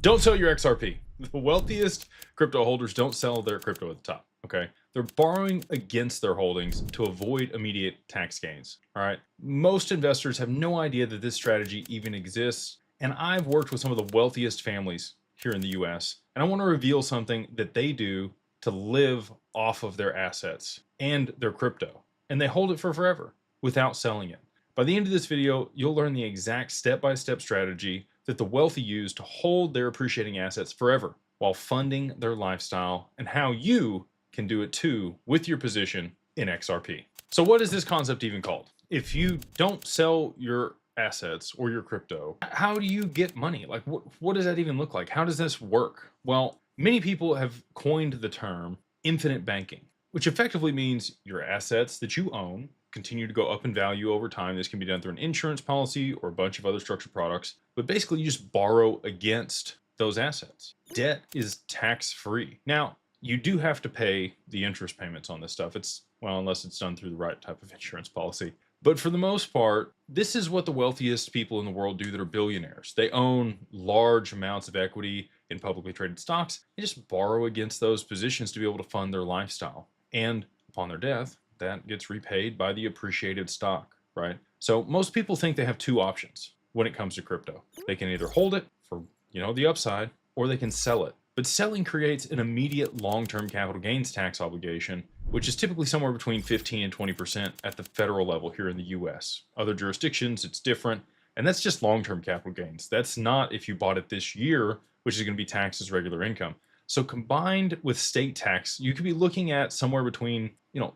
Don't sell your XRP. The wealthiest crypto holders don't sell their crypto at the top. Okay. They're borrowing against their holdings to avoid immediate tax gains. All right. Most investors have no idea that this strategy even exists. And I've worked with some of the wealthiest families here in the US, and I want to reveal something that they do to live off of their assets and their crypto. And they hold it for forever without selling it. By the end of this video, you'll learn the exact step-by-step strategy that the wealthy use to hold their appreciating assets forever while funding their lifestyle, and how you can do it too with your position in XRP. So what is this concept even called? If you don't sell your assets or your crypto, how do you get money? Like what does that even look like? How does this work? Well, many people have coined the term infinite banking, which effectively means your assets that you own continue to go up in value over time. This can be done through an insurance policy or a bunch of other structured products, but basically you just borrow against those assets. Debt is tax-free. Now, you do have to pay the interest payments on this stuff. Well, unless it's done through the right type of insurance policy. But for the most part, this is what the wealthiest people in the world do that are billionaires. They own large amounts of equity in publicly traded stocks. They just borrow against those positions to be able to fund their lifestyle. And upon their death, that gets repaid by the appreciated stock, right? So most people think they have two options when it comes to crypto. They can either hold it for, the upside, or they can sell it. But selling creates an immediate long-term capital gains tax obligation, which is typically somewhere between 15 and 20% at the federal level here in the US. Other jurisdictions, it's different, and that's just long-term capital gains. That's not if you bought it this year, which is going to be taxed as regular income. So combined with state tax, you could be looking at somewhere between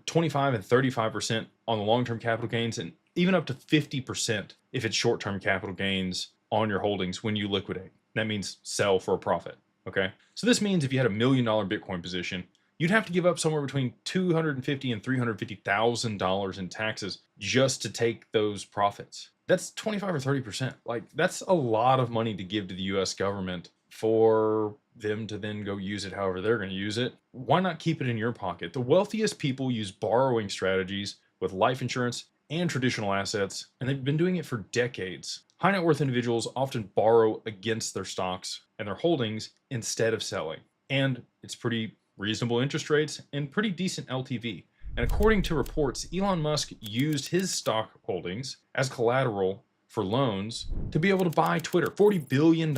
25 and 35% on the long-term capital gains, and even up to 50% if it's short-term capital gains on your holdings when you liquidate. That means sell for a profit. Okay, so this means if you had $1 million Bitcoin position, you'd have to give up somewhere between $250,000 and $350,000 in taxes just to take those profits. That's 25 or 30%. Like, that's a lot of money to give to the US government for them to then go use it however they're going to use it. Why not keep it in your pocket? The wealthiest people use borrowing strategies with life insurance and traditional assets, and they've been doing it for decades. High net worth individuals often borrow against their stocks and their holdings instead of selling. And it's pretty reasonable interest rates and pretty decent LTV. And according to reports, Elon Musk used his stock holdings as collateral for loans to be able to buy Twitter. $40 billion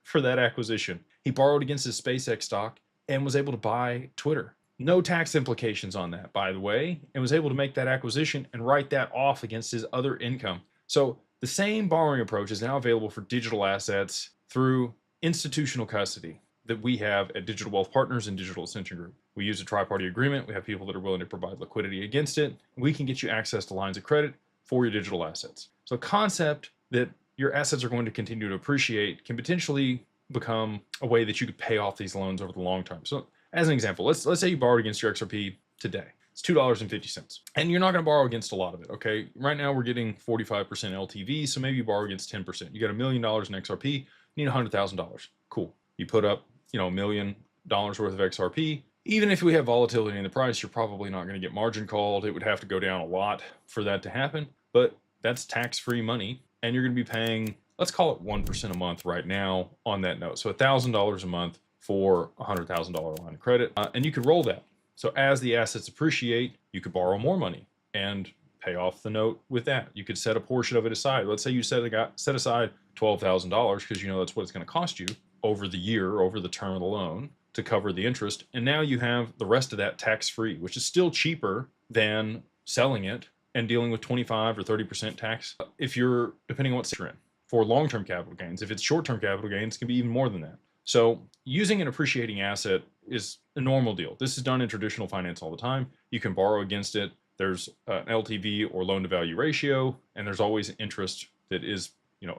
for that acquisition. He borrowed against his SpaceX stock and was able to buy Twitter. No tax implications on that, by the way, and was able to make that acquisition and write that off against his other income. So the same borrowing approach is now available for digital assets through institutional custody that we have at Digital Wealth Partners and Digital Ascension Group. We use a tri-party agreement. We have people that are willing to provide liquidity against it. We can get you access to lines of credit for your digital assets. So the concept that your assets are going to continue to appreciate can potentially become a way that you could pay off these loans over the long term. So as an example, let's say you borrowed against your XRP today. It's $2.50. And you're not going to borrow against a lot of it, okay? Right now we're getting 45% LTV, so maybe you borrow against 10%. You got $1 million in XRP, you need $100,000. Cool. You put up, $1 million worth of XRP. Even if we have volatility in the price, you're probably not going to get margin called. It would have to go down a lot for that to happen, but that's tax-free money, and you're going to be paying, let's call it 1% a month right now on that note. So $1,000 a month for a $100,000 line of credit, and you could roll that. So as the assets appreciate, you could borrow more money and pay off the note with that. You could set a portion of it aside. Let's say you set aside $12,000 because that's what it's going to cost you over the year, over the term of the loan, to cover the interest. And now you have the rest of that tax-free, which is still cheaper than selling it and dealing with 25 or 30% tax if you're, depending on what you're in, for long-term capital gains. If it's short-term capital gains, it can be even more than that. So using an appreciating asset is a normal deal. This is done in traditional finance all the time. You can borrow against it. There's an LTV or loan to value ratio, and there's always interest that is,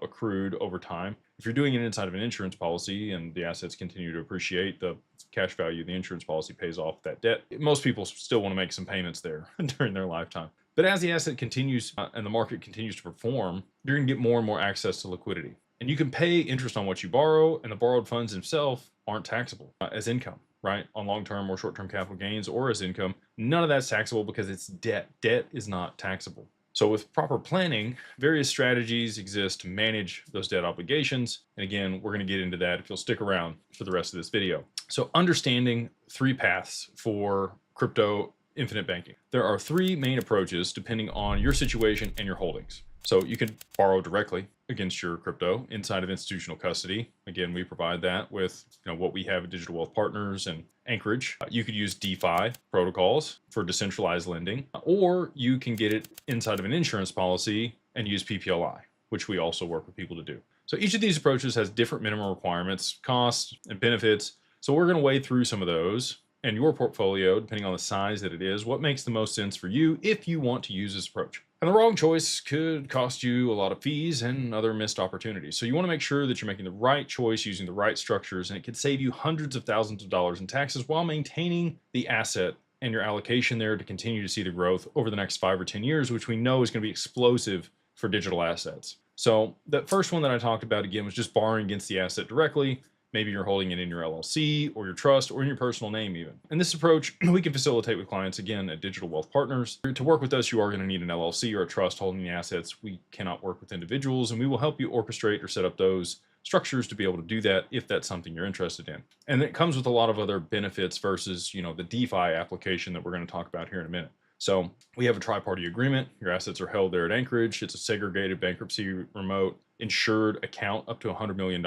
accrued over time. If you're doing it inside of an insurance policy and the assets continue to appreciate, the cash value of the insurance policy pays off that debt. Most people still want to make some payments there during their lifetime. But as the asset continues and the market continues to perform, you're going to get more and more access to liquidity. And you can pay interest on what you borrow, and the borrowed funds themselves aren't taxable as income, right? On long-term or short-term capital gains or as income. None of that's taxable because it's debt. Debt is not taxable. So with proper planning, various strategies exist to manage those debt obligations. And again, we're going to get into that if you'll stick around for the rest of this video. So understanding three paths for crypto infinite banking. There are three main approaches depending on your situation and your holdings. So you can borrow directly against your crypto inside of institutional custody. Again, we provide that with what we have at Digital Wealth Partners and Anchorage. You could use DeFi protocols for decentralized lending, or you can get it inside of an insurance policy and use PPLI, which we also work with people to do. So each of these approaches has different minimum requirements, costs, and benefits. So we're going to wade through some of those and your portfolio, depending on the size that it is, what makes the most sense for you if you want to use this approach. And the wrong choice could cost you a lot of fees and other missed opportunities. So you want to make sure that you're making the right choice using the right structures, and it could save you hundreds of thousands of dollars in taxes while maintaining the asset and your allocation there to continue to see the growth over the next 5 or 10 years, which we know is going to be explosive for digital assets. So that first one that I talked about, again, was just borrowing against the asset directly. Maybe you're holding it in your LLC or your trust or in your personal name even. And this approach we can facilitate with clients, again, at Digital Wealth Partners. To work with us, you are going to need an LLC or a trust holding the assets. We cannot work with individuals, and we will help you orchestrate or set up those structures to be able to do that if that's something you're interested in. And it comes with a lot of other benefits versus, the DeFi application that we're going to talk about here in a minute. So we have a tri-party agreement. Your assets are held there at Anchorage. It's a segregated bankruptcy remote insured account up to $100 million.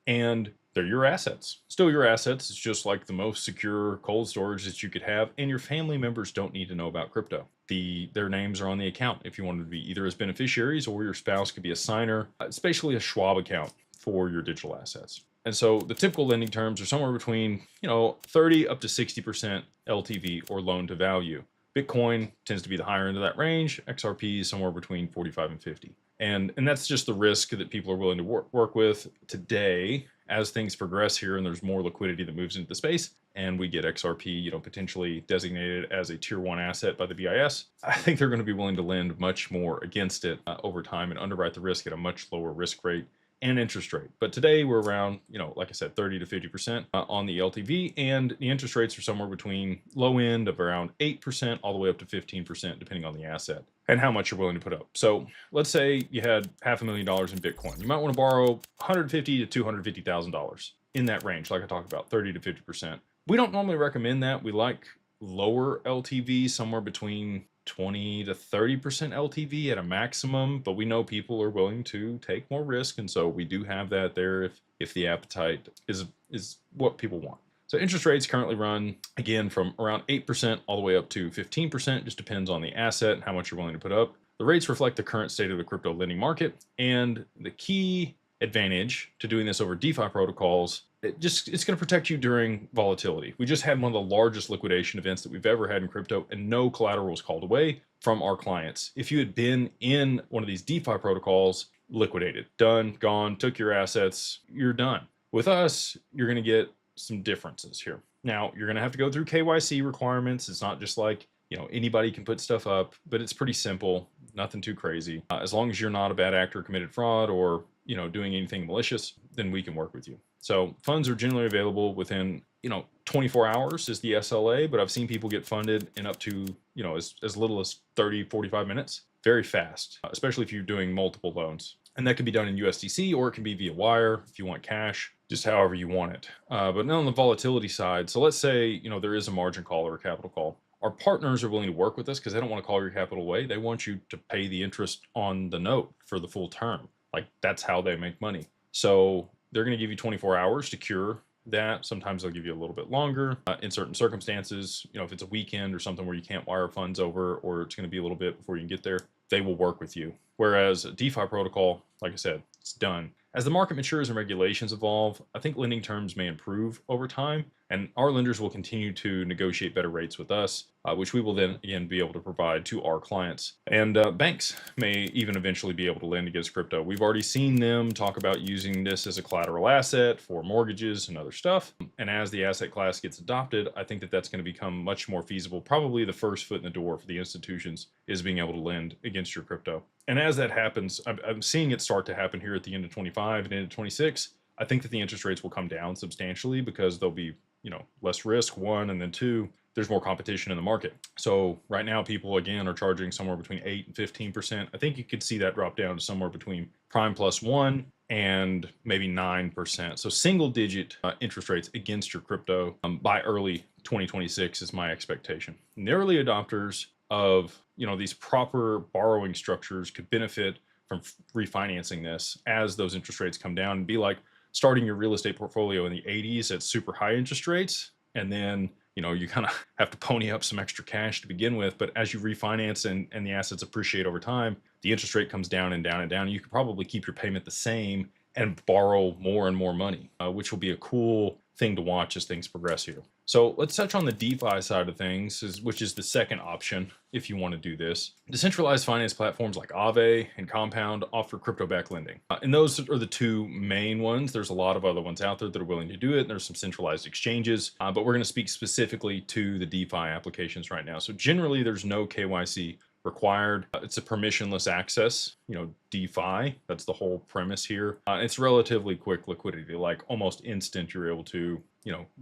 And they're your assets. Still your assets. It's just like the most secure cold storage that you could have. And your family members don't need to know about crypto. Their names are on the account if you wanted to be either as beneficiaries or your spouse could be a signer. It's basically a Schwab account for your digital assets. And so the typical lending terms are somewhere between, 30 up to 60% LTV or loan to value. Bitcoin tends to be the higher end of that range. XRP is somewhere between 45 and 50. And that's just the risk that people are willing to work with today. As things progress here and there's more liquidity that moves into the space and we get XRP, potentially designated as a tier 1 asset by the BIS, I think they're going to be willing to lend much more against it over time and underwrite the risk at a much lower risk rate and interest rate. But today we're around, like I said, 30 to 50% on the LTV, and the interest rates are somewhere between low end of around 8% all the way up to 15%, depending on the asset and how much you're willing to put up. So let's say you had $500,000 in Bitcoin. You might want to borrow $150,000 to $250,000 in that range, like I talked about, 30 to 50%. We don't normally recommend that. We like lower LTV, somewhere between 20 to 30% LTV at a maximum, but we know people are willing to take more risk, and so we do have that there if the appetite is what people want. So interest rates currently run, again, from around 8% all the way up to 15%, just depends on the asset and how much you're willing to put up. The rates reflect the current state of the crypto lending market, and the key advantage to doing this over DeFi protocols, it's going to protect you during volatility. We just had one of the largest liquidation events that we've ever had in crypto, and no collateral was called away from our clients. If you had been in one of these DeFi protocols, liquidated, done, gone, took your assets, you're done. With us, you're going to get some differences here. Now, you're going to have to go through KYC requirements. It's not just like, anybody can put stuff up, but it's pretty simple, nothing too crazy. As long as you're not a bad actor, committed fraud, or doing anything malicious, then we can work with you. So funds are generally available within 24 hours is the SLA, but I've seen people get funded in up to as little as 30, 45 minutes. Very fast, especially if you're doing multiple loans. And that can be done in USDC, or it can be via wire if you want cash, just however you want it. But now on the volatility side, so let's say there is a margin call or a capital call. Our partners are willing to work with us because they don't want to call your capital away. They want you to pay the interest on the note for the full term. Like, that's how they make money. So they're going to give you 24 hours to cure that. Sometimes they'll give you a little bit longer in certain circumstances. If it's a weekend or something where you can't wire funds over, or it's going to be a little bit before you can get there, they will work with you. Whereas a DeFi protocol, like I said, it's done. As the market matures and regulations evolve, I think lending terms may improve over time, and our lenders will continue to negotiate better rates with us, which we will then again be able to provide to our clients. And banks may even eventually be able to lend against crypto. We've already seen them talk about using this as a collateral asset for mortgages and other stuff. And as the asset class gets adopted, I think that that's going to become much more feasible. Probably the first foot in the door for the institutions is being able to lend against your crypto. And as that happens, I'm seeing it start to happen here at the end of 25 and into 26. I think that the interest rates will come down substantially because there'll be, less risk, one, and then two, there's more competition in the market. So right now, people again are charging somewhere between 8 and 15%. I think you could see that drop down to somewhere between prime plus 1 and maybe 9%. So single digit interest rates against your crypto by early 2026 is my expectation. And the early adopters of these proper borrowing structures could benefit from refinancing this as those interest rates come down, and be like starting your real estate portfolio in the 80s at super high interest rates, and then you kind of have to pony up some extra cash to begin with. But as you refinance and the assets appreciate over time, the interest rate comes down and down and down. You could probably keep your payment the same and borrow more and more money, which will be a cool thing to watch as things progress here. So let's touch on the DeFi side of things, which is the second option if you want to do this. Decentralized finance platforms like Aave and Compound offer crypto-backed lending. And those are the two main ones. There's a lot of other ones out there that are willing to do it. And there's some centralized exchanges, but we're going to speak specifically to the DeFi applications right now. So generally, there's no KYC required. It's a permissionless access, DeFi. That's the whole premise here. It's relatively quick liquidity, like almost instant. You're able to,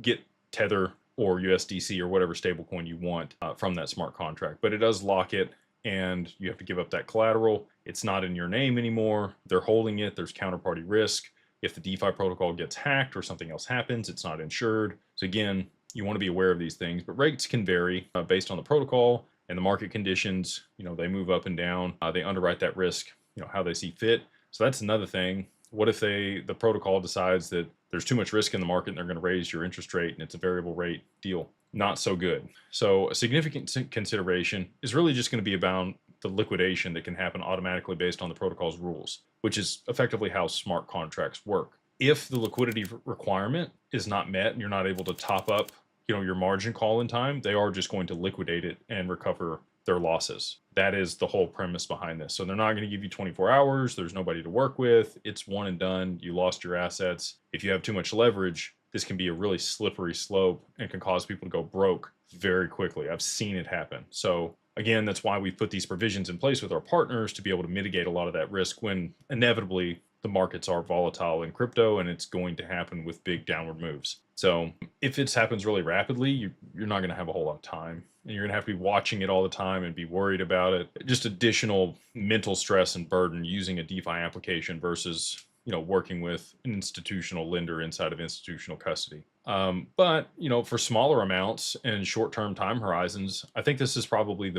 get Tether or USDC or whatever stablecoin you want from that smart contract. But it does lock it, and you have to give up that collateral. It's not in your name anymore. They're holding it. There's counterparty risk. If the DeFi protocol gets hacked or something else happens, it's not insured. So again, you want to be aware of these things, but rates can vary based on the protocol and the market conditions. They move up and down. They underwrite that risk, how they see fit. So that's another thing. What if the protocol decides that there's too much risk in the market and they're going to raise your interest rate and it's a variable rate deal? Not so good. So a significant consideration is really just going to be about the liquidation that can happen automatically based on the protocol's rules, which is effectively how smart contracts work. If the liquidity requirement is not met and you're not able to top up your margin call in time, they are just going to liquidate it and recover their losses. That is the whole premise behind this. So they're not going to give you 24 hours. There's nobody to work with. It's one and done. You lost your assets. If you have too much leverage, this can be a really slippery slope and can cause people to go broke very quickly. I've seen it happen. So again, that's why we put these provisions in place with our partners to be able to mitigate a lot of that risk when inevitably the markets are volatile in crypto, and it's going to happen with big downward moves. So if this happens really rapidly, you're not going to have a whole lot of time, and you're going to have to be watching it all the time and be worried about it. Just additional mental stress and burden using a DeFi application versus working with an institutional lender inside of institutional custody. But for smaller amounts and short-term time horizons, I think this is probably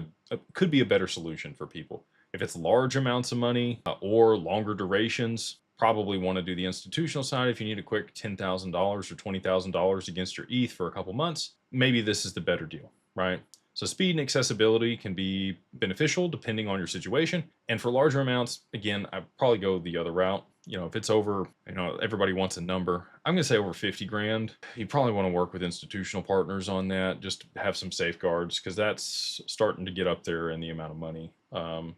could be a better solution for people. If it's large amounts of money or longer durations, probably want to do the institutional side. If you need a quick $10,000 or $20,000 against your ETH for a couple months, maybe this is the better deal, right? So speed and accessibility can be beneficial depending on your situation. And for larger amounts, again, I'd probably go the other route. If it's over, everybody wants a number. I'm going to say over 50 grand. You probably want to work with institutional partners on that, just to have some safeguards, because that's starting to get up there in the amount of money.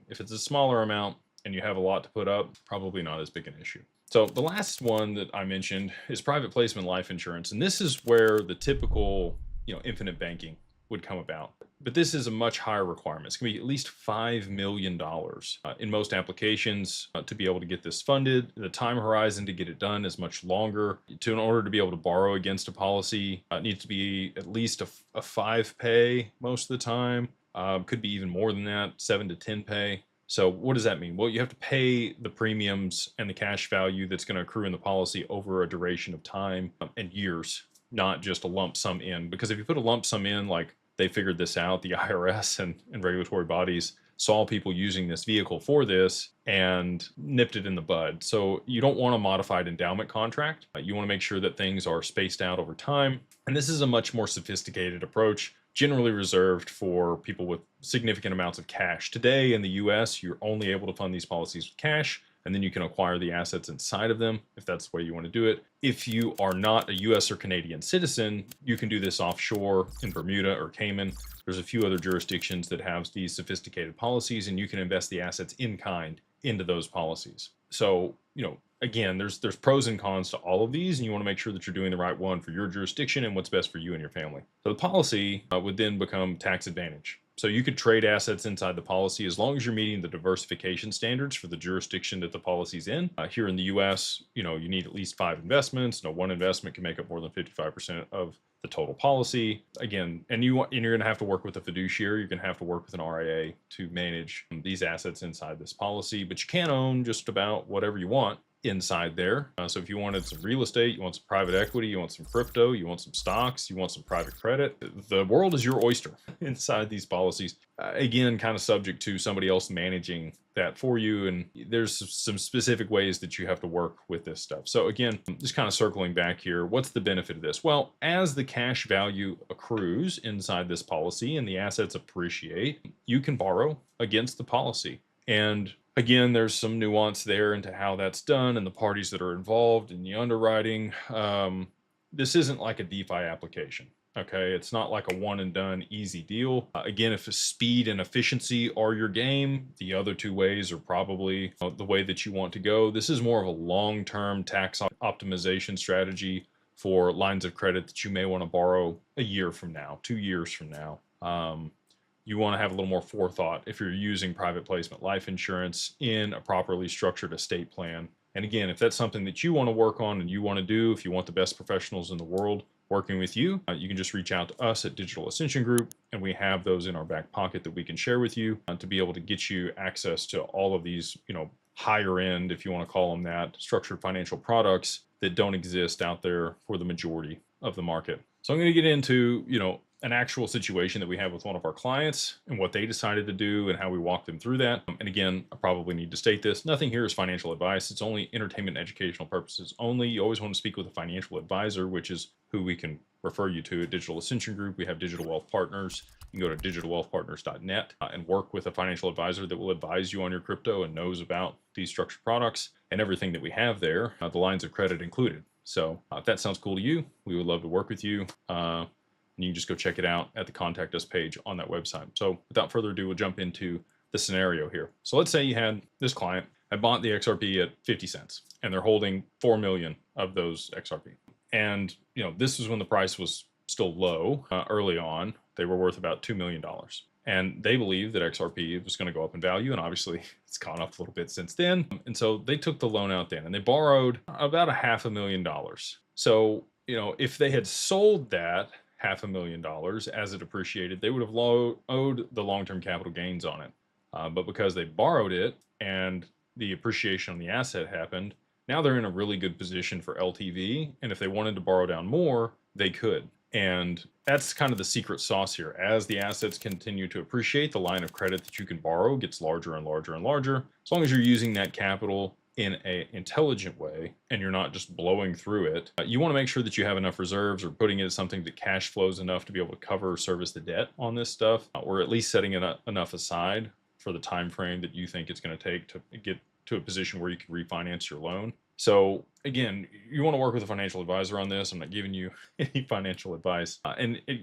If it's a smaller amount and you have a lot to put up, probably not as big an issue. So the last one that I mentioned is private placement life insurance. And this is where the typical, infinite banking would come about. But this is a much higher requirement. It's going to be at least $5 million in most applications to be able to get this funded. The time horizon to get it done is much longer. In order to be able to borrow against a policy, it needs to be at least a 5 pay most of the time. Could be even more than that, 7 to 10 pay. So what does that mean? Well, you have to pay the premiums and the cash value that's going to accrue in the policy over a duration of time and years, not just a lump sum in. Because if you put a lump sum in, like they figured this out, the IRS and regulatory bodies saw people using this vehicle for this and nipped it in the bud. So you don't want a modified endowment contract. You want to make sure that things are spaced out over time. And this is a much more sophisticated approach, generally reserved for people with significant amounts of cash. Today in the US, you're only able to fund these policies with cash, and then you can acquire the assets inside of them if that's the way you want to do it. If you are not a US or Canadian citizen, you can do this offshore in Bermuda or Cayman. There's a few other jurisdictions that have these sophisticated policies, and you can invest the assets in kind into those policies. So, again, there's pros and cons to all of these, and you want to make sure that you're doing the right one for your jurisdiction and what's best for you and your family. So the policy would then become tax advantage. So you could trade assets inside the policy as long as you're meeting the diversification standards for the jurisdiction that the policy's in. Here in the US, you need at least 5 investments. No one investment can make up more than 55% of the total policy. Again, and you're going to have to work with a fiduciary. You're going to have to work with an RIA to manage these assets inside this policy, but you can own just about whatever you want inside there. So if you wanted some real estate, you want some private equity, you want some crypto, you want some stocks, you want some private credit, the world is your oyster inside these policies. Again, kind of subject to somebody else managing that for you. And there's some specific ways that you have to work with this stuff. So again, just kind of circling back here, what's the benefit of this? Well, as the cash value accrues inside this policy and the assets appreciate, you can borrow against the policy. And again, there's some nuance there into how that's done and the parties that are involved in the underwriting. This isn't like a DeFi application. Okay, it's not like a one and done easy deal. Again, if speed and efficiency are your game, the other two ways are probably the way that you want to go. This is more of a long-term tax optimization strategy for lines of credit that you may want to borrow a year from now, 2 years from now. You want to have a little more forethought if you're using private placement life insurance in a properly structured estate plan. And again, if that's something that you want to work on and you want to do, if you want the best professionals in the world working with you, you can just reach out to us at Digital Ascension Group, and we have those in our back pocket that we can share with you to be able to get you access to all of these, higher end, if you want to call them that, structured financial products that don't exist out there for the majority of the market. So I'm going to get into, an actual situation that we have with one of our clients and what they decided to do and how we walk them through that. And again, I probably need to state this. Nothing here is financial advice. It's only entertainment and educational purposes only. You always want to speak with a financial advisor, which is who we can refer you to at Digital Ascension Group. We have Digital Wealth Partners. You can go to digitalwealthpartners.net and work with a financial advisor that will advise you on your crypto and knows about these structured products and everything that we have there, the lines of credit included. So if that sounds cool to you, we would love to work with you. And you can just go check it out at the contact us page on that website. So without further ado, we'll jump into the scenario here. So let's say you had this client had bought the XRP at 50 cents and they're holding 4 million of those XRP. And, this was when the price was still low early on. They were worth about $2 million. And they believed that XRP was going to go up in value. And obviously it's gone up a little bit since then. And so they took the loan out then and they borrowed about $500,000. So, if they had sold that $500,000 as it appreciated, they would have owed the long-term capital gains on it. But because they borrowed it and the appreciation on the asset happened, now they're in a really good position for LTV. And if they wanted to borrow down more, they could. And that's kind of the secret sauce here. As the assets continue to appreciate, the line of credit that you can borrow gets larger and larger and larger. As long as you're using that capital in an intelligent way and you're not just blowing through it, you want to make sure that you have enough reserves or putting it as something that cash flows enough to be able to cover or service the debt on this stuff, or at least setting enough aside for the time frame that you think it's going to take to get to a position where you can refinance your loan. So again, you want to work with a financial advisor on this. I'm not giving you any financial advice.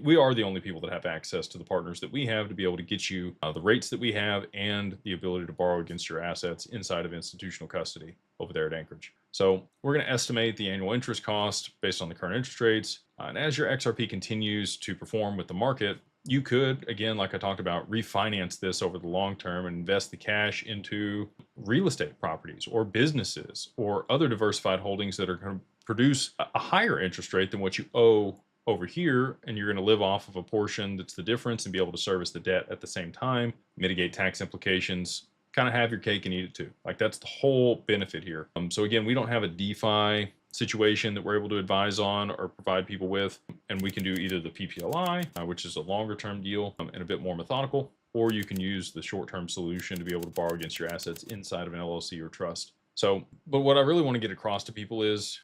We are the only people that have access to the partners that we have to be able to get you the rates that we have and the ability to borrow against your assets inside of institutional custody over there at Anchorage. So we're going to estimate the annual interest cost based on the current interest rates. And as your XRP continues to perform with the market, you could, again, like I talked about, refinance this over the long term and invest the cash into real estate properties or businesses or other diversified holdings that are going to produce a higher interest rate than what you owe over here. And you're going to live off of a portion that's the difference and be able to service the debt at the same time, mitigate tax implications, kind of have your cake and eat it too. Like that's the whole benefit here. So again, we don't have a DeFi situation that we're able to advise on or provide people with. And we can do either the PPLI, which is a longer term deal and a bit more methodical, or you can use the short-term solution to be able to borrow against your assets inside of an LLC or trust. So, but what I really want to get across to people is,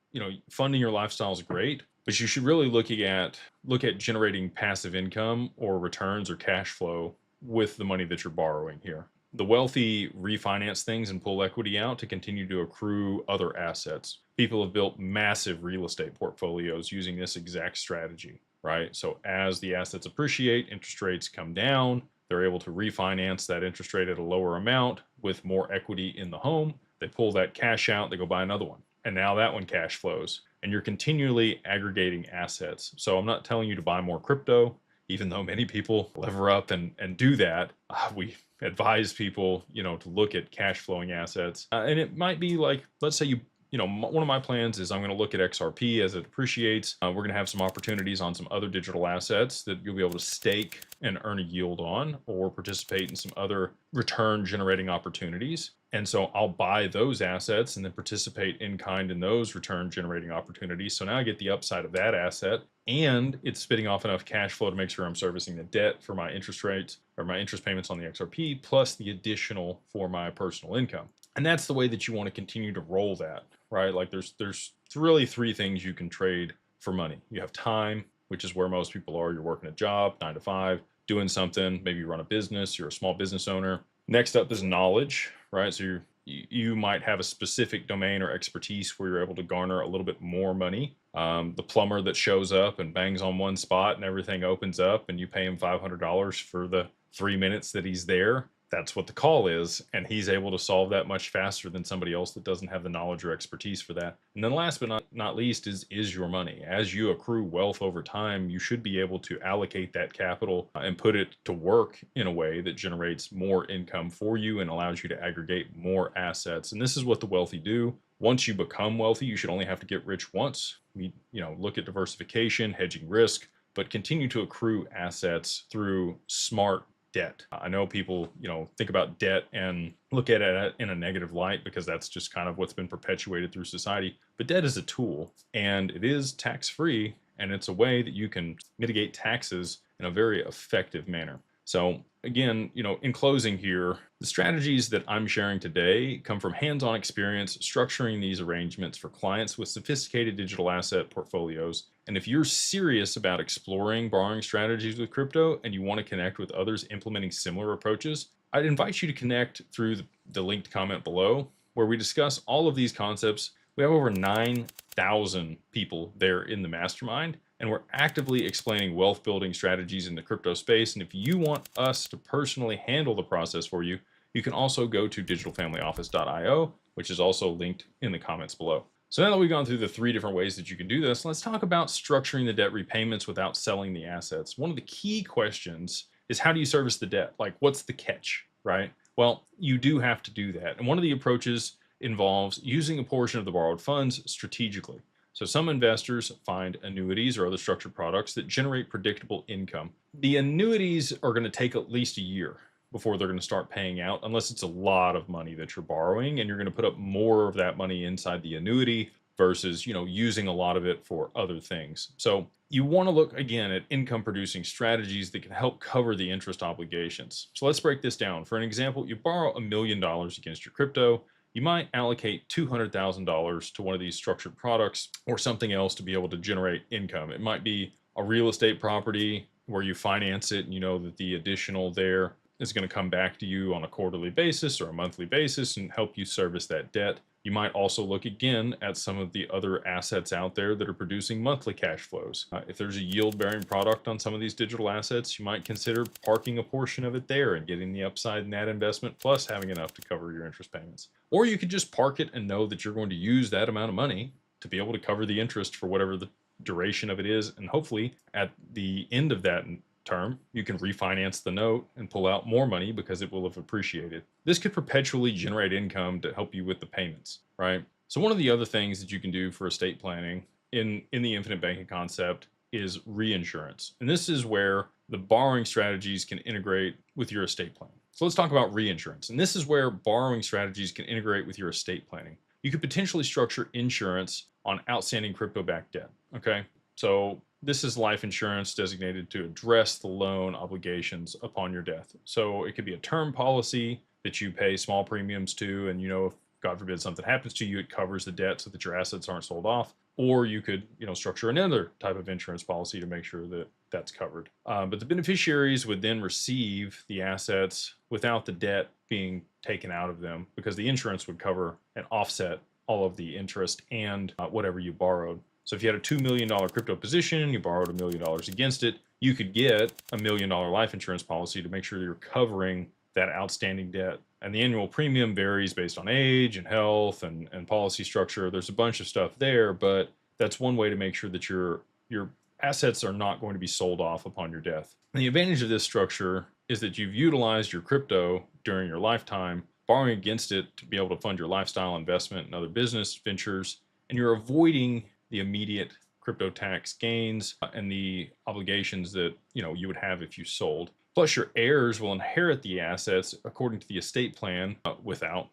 funding your lifestyle is great, but you should really look at generating passive income or returns or cash flow with the money that you're borrowing here. The wealthy refinance things and pull equity out to continue to accrue other assets. People have built massive real estate portfolios using this exact strategy, right? So as the assets appreciate, interest rates come down, they're able to refinance that interest rate at a lower amount with more equity in the home. They pull that cash out, they go buy another one. And now that one cash flows. And you're continually aggregating assets. So I'm not telling you to buy more crypto. even though many people lever up and do that. We advise people, to look at cash flowing assets. And it might be like, let's say one of my plans is I'm going to look at XRP as it appreciates. We're going to have some opportunities on some other digital assets that you'll be able to stake and earn a yield on, or participate in some other return generating opportunities. And so I'll buy those assets and then participate in kind in those return generating opportunities. So now I get the upside of that asset, and it's spitting off enough cash flow to make sure I'm servicing the debt for my interest rates or my interest payments on the XRP, plus the additional for my personal income. And that's the way that you want to continue to roll that, right? Like there's really three things you can trade for money. You have time, which is where most people are. You're working a job, 9 to 5, doing something. Maybe you run a business, you're a small business owner. Next up is knowledge, right? So you might have a specific domain or expertise where you're able to garner a little bit more money. The plumber that shows up and bangs on one spot and everything opens up and you pay him $500 for the 3 minutes that he's there. That's what the call is, and he's able to solve that much faster than somebody else that doesn't have the knowledge or expertise for that. And then last but not least is your money. As you accrue wealth over time, you should be able to allocate that capital and put it to work in a way that generates more income for you and allows you to aggregate more assets. And this is what the wealthy do. Once you become wealthy, you should only have to get rich once. Look at diversification, hedging risk, but continue to accrue assets through smart debt. I know people, think about debt and look at it in a negative light because that's just kind of what's been perpetuated through society. But debt is a tool, and it is tax-free, and it's a way that you can mitigate taxes in a very effective manner. So again, in closing here, the strategies that I'm sharing today come from hands-on experience structuring these arrangements for clients with sophisticated digital asset portfolios. And if you're serious about exploring borrowing strategies with crypto and you want to connect with others implementing similar approaches, I'd invite you to connect through the linked comment below, where we discuss all of these concepts. We have over 9,000 people there in the mastermind, and we're actively explaining wealth building strategies in the crypto space. And if you want us to personally handle the process for you, you can also go to digitalfamilyoffice.io, which is also linked in the comments below. So now that we've gone through the 3 different ways that you can do this, let's talk about structuring the debt repayments without selling the assets. One of the key questions is, how do you service the debt? Like, what's the catch, right? Well, you do have to do that. And one of the approaches involves using a portion of the borrowed funds strategically. So some investors find annuities or other structured products that generate predictable income. The annuities are going to take at least a year before they're going to start paying out, unless it's a lot of money that you're borrowing and you're going to put up more of that money inside the annuity versus, using a lot of it for other things. So you want to look again at income producing strategies that can help cover the interest obligations. So let's break this down. For an example, you borrow $1 million against your crypto. You might allocate $200,000 to one of these structured products or something else to be able to generate income. It might be a real estate property where you finance it and you know that the additional there is going to come back to you on a quarterly basis or a monthly basis and help you service that debt. You might also look again at some of the other assets out there that are producing monthly cash flows. If there's a yield-bearing product on some of these digital assets, you might consider parking a portion of it there and getting the upside in that investment, plus having enough to cover your interest payments. Or you could just park it and know that you're going to use that amount of money to be able to cover the interest for whatever the duration of it is. And hopefully at the end of that term, you can refinance the note and pull out more money because it will have appreciated. This could perpetually generate income to help you with the payments, right? So one of the other things that you can do for estate planning in the infinite banking concept is reinsurance. And this is where the borrowing strategies can integrate with your estate plan. So let's talk about reinsurance. And this is where borrowing strategies can integrate with your estate planning. You could potentially structure insurance on outstanding crypto-backed debt, okay? So this is life insurance designated to address the loan obligations upon your death. So it could be a term policy that you pay small premiums to, and if God forbid something happens to you, it covers the debt so that your assets aren't sold off. Or you could, structure another type of insurance policy to make sure that that's covered. But the beneficiaries would then receive the assets without the debt being taken out of them, because the insurance would cover and offset all of the interest and whatever you borrowed. So if you had a $2 million crypto position, you borrowed $1 million against it, you could get a $1 million life insurance policy to make sure you're covering that outstanding debt. And the annual premium varies based on age and health and policy structure. There's a bunch of stuff there, but that's one way to make sure that you're assets are not going to be sold off upon your death. And the advantage of this structure is that you've utilized your crypto during your lifetime, borrowing against it to be able to fund your lifestyle, investment, and other business ventures, and you're avoiding the immediate crypto tax gains and the obligations that you would have if you sold. Plus, your heirs will inherit the assets according to the estate plan without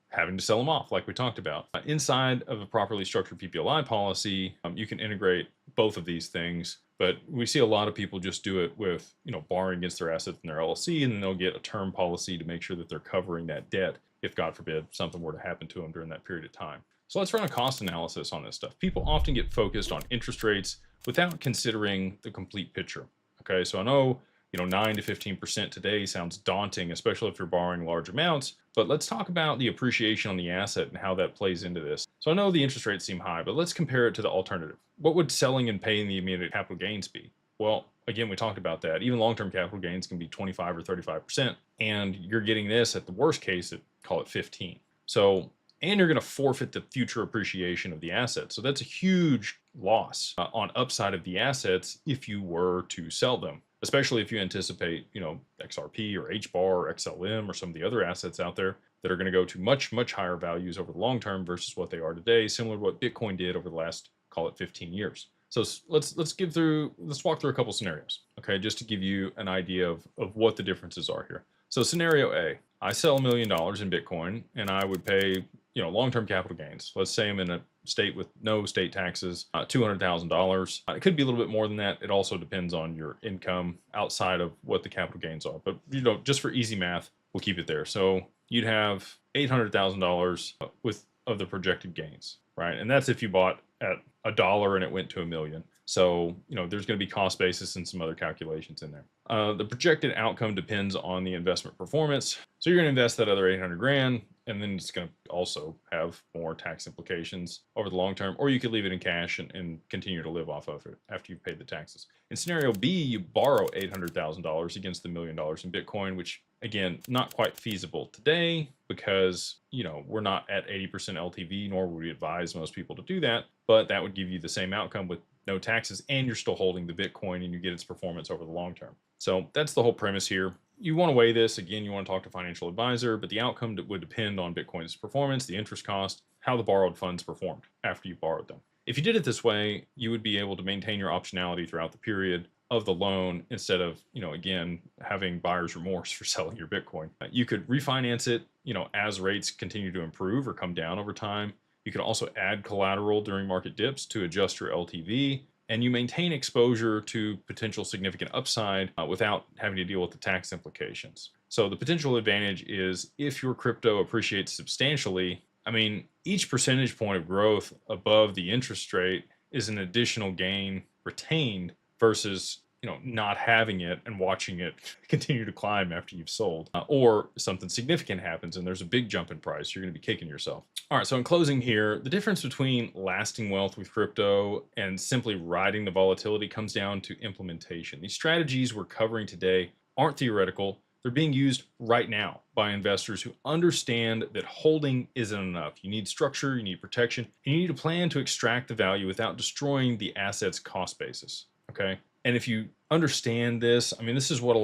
having to sell them off, like we talked about. Inside of a properly structured PPLI policy, you can integrate both of these things, but we see a lot of people just do it with, borrowing against their assets in their LLC, and then they'll get a term policy to make sure that they're covering that debt if, God forbid, something were to happen to them during that period of time. So let's run a cost analysis on this stuff. People often get focused on interest rates without considering the complete picture. Okay, so I know 9 to 15% today sounds daunting, especially if you're borrowing large amounts. But let's talk about the appreciation on the asset and how that plays into this. So I know the interest rates seem high, but let's compare it to the alternative. What would selling and paying the immediate capital gains be? Well, again, we talked about that. Even long-term capital gains can be 25 or 35%, and you're getting this at the worst case at, call it 15. So, and you're going to forfeit the future appreciation of the asset. So that's a huge loss on upside of the assets if you were to sell them, especially if you anticipate, XRP or HBAR or XLM or some of the other assets out there that are going to go to much, much higher values over the long term versus what they are today, similar to what Bitcoin did over the last, call it 15 years. So let's walk through a couple scenarios, okay, just to give you an idea of what the differences are here. So scenario A, I sell $1 million in Bitcoin and I would pay, long-term capital gains. Let's say I'm in a state with no state taxes, $200,000. It could be a little bit more than that. It also depends on your income outside of what the capital gains are. But, just for easy math, we'll keep it there. So you'd have $800,000 of the projected gains, right? And that's if you bought at $1 and it went to $1 million. So, there's going to be cost basis and some other calculations in there. The projected outcome depends on the investment performance. So you're going to invest that other 800 grand, and then it's going to also have more tax implications over the long term, or you could leave it in cash and continue to live off of it after you've paid the taxes. In scenario B, you borrow $800,000 against the $1 million in Bitcoin, which again, not quite feasible today because, we're not at 80% LTV, nor would we advise most people to do that, but that would give you the same outcome with no taxes, and you're still holding the Bitcoin and you get its performance over the long term. So that's the whole premise here. You want to weigh this. Again, you want to talk to a financial advisor, but the outcome would depend on Bitcoin's performance, the interest cost, how the borrowed funds performed after you borrowed them. If you did it this way, you would be able to maintain your optionality throughout the period of the loan instead of, again, having buyer's remorse for selling your Bitcoin. You could refinance it, as rates continue to improve or come down over time. You can also add collateral during market dips to adjust your LTV, and you maintain exposure to potential significant upside without having to deal with the tax implications. So the potential advantage is if your crypto appreciates substantially, each percentage point of growth above the interest rate is an additional gain retained versus not having it and watching it continue to climb after you've sold, or something significant happens and there's a big jump in price, you're going to be kicking yourself. All right, so in closing here, the difference between lasting wealth with crypto and simply riding the volatility comes down to implementation. These strategies we're covering today aren't theoretical. They're being used right now by investors who understand that holding isn't enough. You need structure, you need protection, and you need a plan to extract the value without destroying the asset's cost basis, okay? And if you understand this, this is what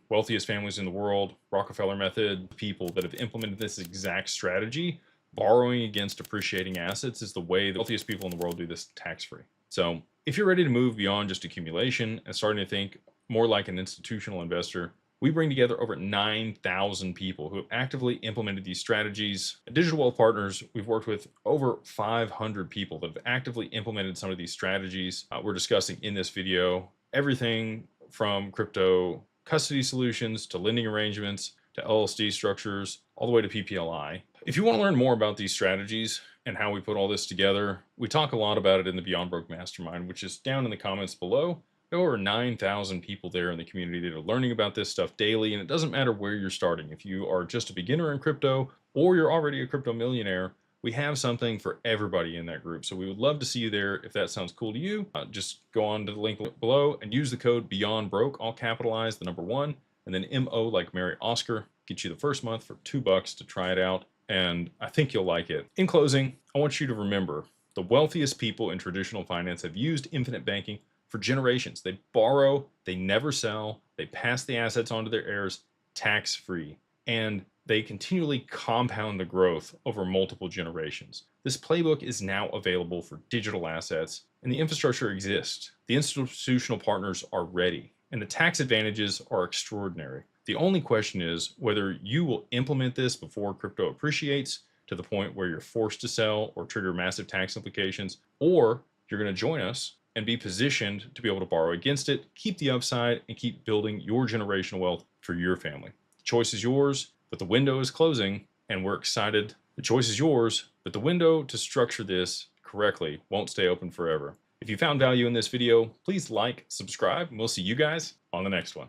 wealthiest families in the world, Rockefeller method, people that have implemented this exact strategy, borrowing against appreciating assets is the way the wealthiest people in the world do this tax-free. So if you're ready to move beyond just accumulation and starting to think more like an institutional investor, we bring together over 9,000 people who have actively implemented these strategies. At Digital Wealth Partners, we've worked with over 500 people that have actively implemented some of these strategies we're discussing in this video. Everything from crypto custody solutions to lending arrangements to LLC structures, all the way to PPLI. If you want to learn more about these strategies and how we put all this together, we talk a lot about it in the Beyond Broke Mastermind, which is down in the comments below. There are over 9,000 people there in the community that are learning about this stuff daily, and it doesn't matter where you're starting. If you are just a beginner in crypto or you're already a crypto millionaire, we have something for everybody in that group. So we would love to see you there. If that sounds cool to you, just go on to the link below and use the code BeyondBroke, all capitalized, the number 1, and then MO like Mary Oscar. Get you the first month for $2 to try it out, and I think you'll like it. In closing, I want you to remember the wealthiest people in traditional finance have used infinite banking for generations. They borrow, they never sell, they pass the assets on to their heirs tax-free, and they continually compound the growth over multiple generations. This playbook is now available for digital assets, and the infrastructure exists. The institutional partners are ready, and the tax advantages are extraordinary. The only question is whether you will implement this before crypto appreciates to the point where you're forced to sell or trigger massive tax implications, or you're going to join us and be positioned to be able to borrow against it, keep the upside, and keep building your generational wealth for your family. The choice is yours, but the window is closing, and we're excited. The choice is yours, but the window to structure this correctly won't stay open forever. If you found value in this video, please like, subscribe, and we'll see you guys on the next one.